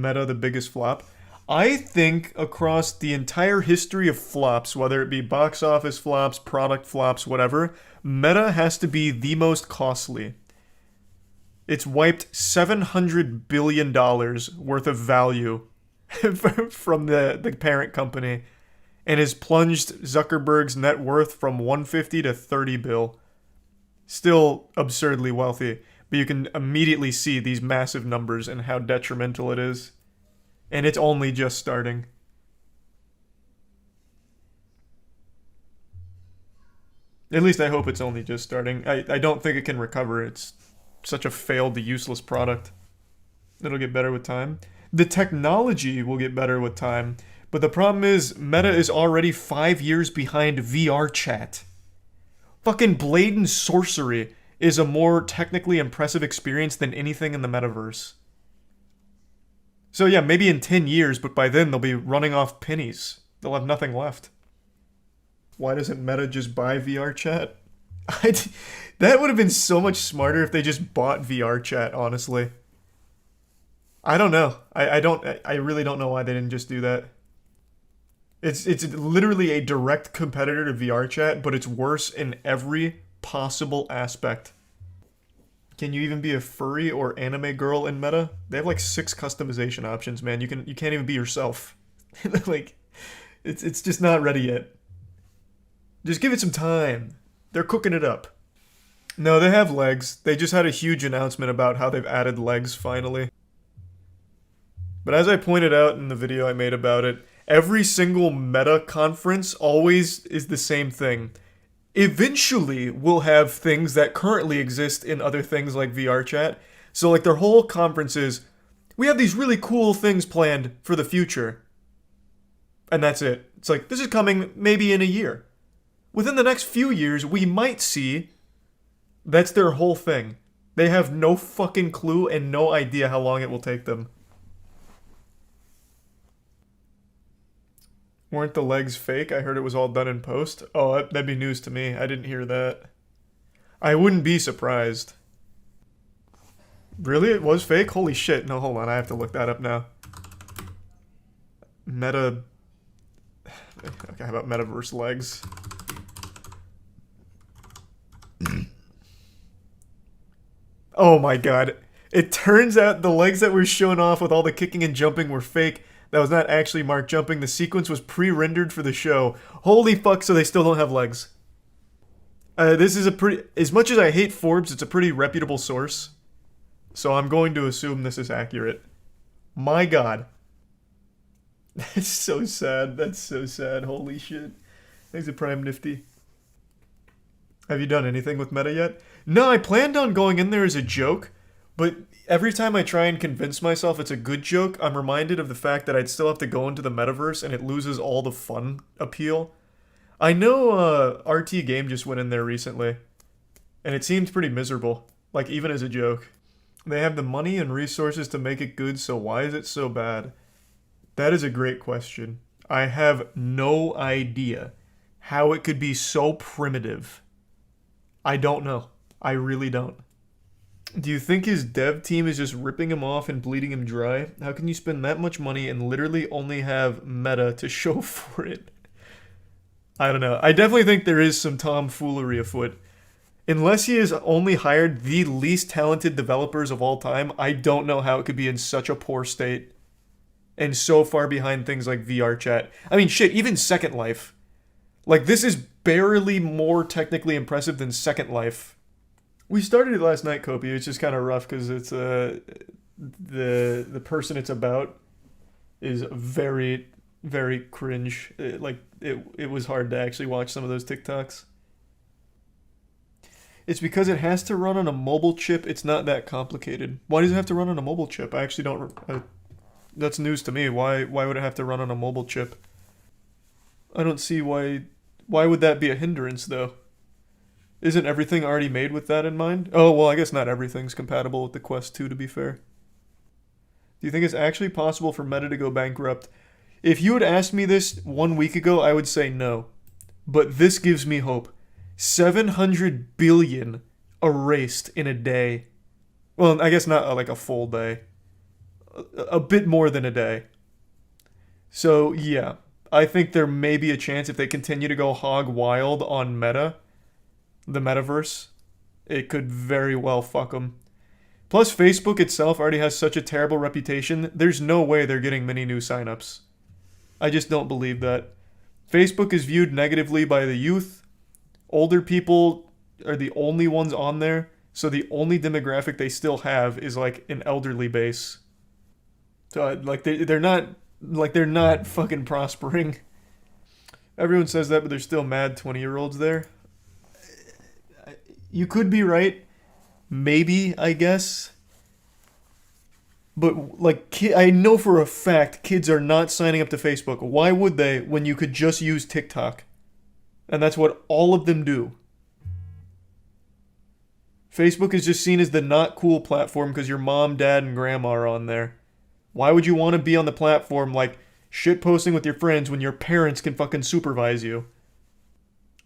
Meta the biggest flop? I think across the entire history of flops, whether it be box office flops, product flops, whatever, Meta has to be the most costly. It's wiped $700 billion worth of value from the parent company and has plunged Zuckerberg's net worth from 150 to 30 bill. Still absurdly wealthy, but you can immediately see these massive numbers and how detrimental it is. And it's only just starting. At least I hope it's only just starting. I don't think it can recover. It's such a failed, useless product. It'll get better with time. The technology will get better with time. But the problem is, Meta is already 5 years behind VR chat. Fucking Blade and Sorcery is a more technically impressive experience than anything in the metaverse. So yeah, maybe in 10 years, but by then they'll be running off pennies. They'll have nothing left. Why doesn't Meta just buy VR chat? That would have been so much smarter if they just bought VR chat, honestly. I don't know. I really don't know why they didn't just do that. It's literally a direct competitor to VR chat, but it's worse in every possible aspect. Can you even be a furry or anime girl in Meta? They have like 6 customization options, man. You can't even be yourself. Like, it's just not ready yet. Just give it some time. They're cooking it up. No, they have legs. They just had a huge announcement about how they've added legs finally. But as I pointed out in the video I made about it, every single Meta conference always is the same thing. Eventually, we'll have things that currently exist in other things like VR chat. So like their whole conference is, we have these really cool things planned for the future. And that's it. It's like, this is coming maybe in a year. Within the next few years, we might see. That's their whole thing. They have no fucking clue and no idea how long it will take them. Weren't the legs fake? I heard it was all done in post. Oh, that'd be news to me. I didn't hear that. I wouldn't be surprised. Really? It was fake? Holy shit. No, hold on. I have to look that up now. Meta... Okay, how about metaverse legs? Oh my god. It turns out the legs that were shown off with all the kicking and jumping were fake. That was not actually Mark jumping. The sequence was pre-rendered for the show. Holy fuck, so they still don't have legs. This is a pretty... As much as I hate Forbes, it's a pretty reputable source. So I'm going to assume this is accurate. My god. That's so sad. That's so sad. Holy shit. Thanks to Prime Nifty. Have you done anything with Meta yet? No, I planned on going in there as a joke. But every time I try and convince myself it's a good joke, I'm reminded of the fact that I'd still have to go into the metaverse and it loses all the fun appeal. I know RT Game just went in there recently, and it seemed pretty miserable, like even as a joke. They have the money and resources to make it good, so why is it so bad? That is a great question. I have no idea how it could be so primitive. I don't know. I really don't. Do you think his dev team is just ripping him off and bleeding him dry? How can you spend that much money and literally only have Meta to show for it? I don't know. I definitely think there is some tomfoolery afoot. Unless he has only hired the least talented developers of all time, I don't know how it could be in such a poor state. And so far behind things like VR chat. I mean, shit, even Second Life. Like, this is barely more technically impressive than Second Life. We started it last night, Kopi. It's just kind of rough because it's the person it's about is very, very cringe. It was hard to actually watch some of those TikToks. It's because it has to run on a mobile chip. It's not that complicated. Why does it have to run on a mobile chip? I actually don't... that's news to me. Why would it have to run on a mobile chip? I don't see why... Why would that be a hindrance, though? Isn't everything already made with that in mind? Oh, well, I guess not everything's compatible with the Quest 2, to be fair. Do you think it's actually possible for Meta to go bankrupt? If you had asked me this 1 week ago, I would say no. But this gives me hope. 700 billion erased in a day. Well, I guess not like a full day. a bit more than a day. So yeah, I think there may be a chance if they continue to go hog wild on Meta, the metaverse, it could very well fuck them. Plus, Facebook itself already has such a terrible reputation. There's no way they're getting many new signups. I just don't believe that. Facebook is viewed negatively by the youth. Older people are the only ones on there, so the only demographic they still have is like an elderly base. So like they're not fucking prospering. Everyone says that, but there's still mad 20-year-olds there. You could be right. Maybe, I guess. But, like, I know for a fact kids are not signing up to Facebook. Why would they when you could just use TikTok? And that's what all of them do. Facebook is just seen as the not cool platform because your mom, dad, and grandma are on there. Why would you want to be on the platform, like, shitposting with your friends when your parents can fucking supervise you?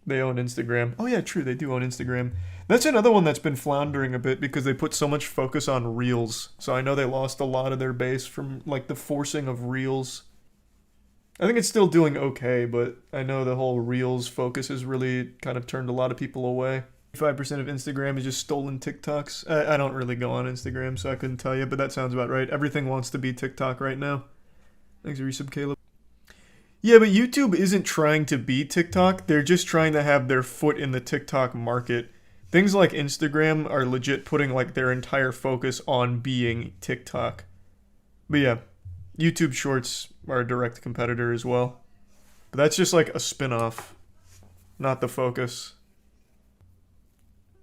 They own Instagram. Oh yeah, true, they do own Instagram. That's another one that's been floundering a bit because they put so much focus on Reels. So I know they lost a lot of their base from like the forcing of Reels. I think it's still doing okay, but I know the whole Reels focus has really kind of turned a lot of people away. 5% of Instagram is just stolen TikToks. I don't really go on Instagram, so I couldn't tell you, but that sounds about right. Everything wants to be TikTok right now. Thanks, Resub Caleb. Yeah, but YouTube isn't trying to be TikTok. They're just trying to have their foot in the TikTok market. Things like Instagram are legit putting like their entire focus on being TikTok. But yeah, YouTube Shorts are a direct competitor as well. But that's just like a spin-off, not the focus.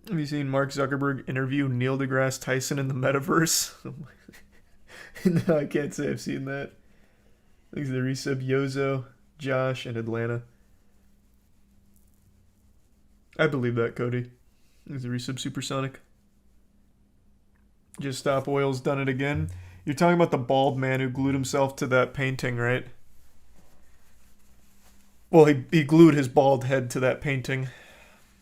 Have you seen Mark Zuckerberg interview Neil deGrasse Tyson in the metaverse? No, I can't say I've seen that. Thanks to the resub, Yozo, Josh, and Atlanta. I believe that, Cody. Thanks to the resub, Supersonic. Just Stop Oil's done it again. You're talking about the bald man who glued himself to that painting, right? Well, he glued his bald head to that painting.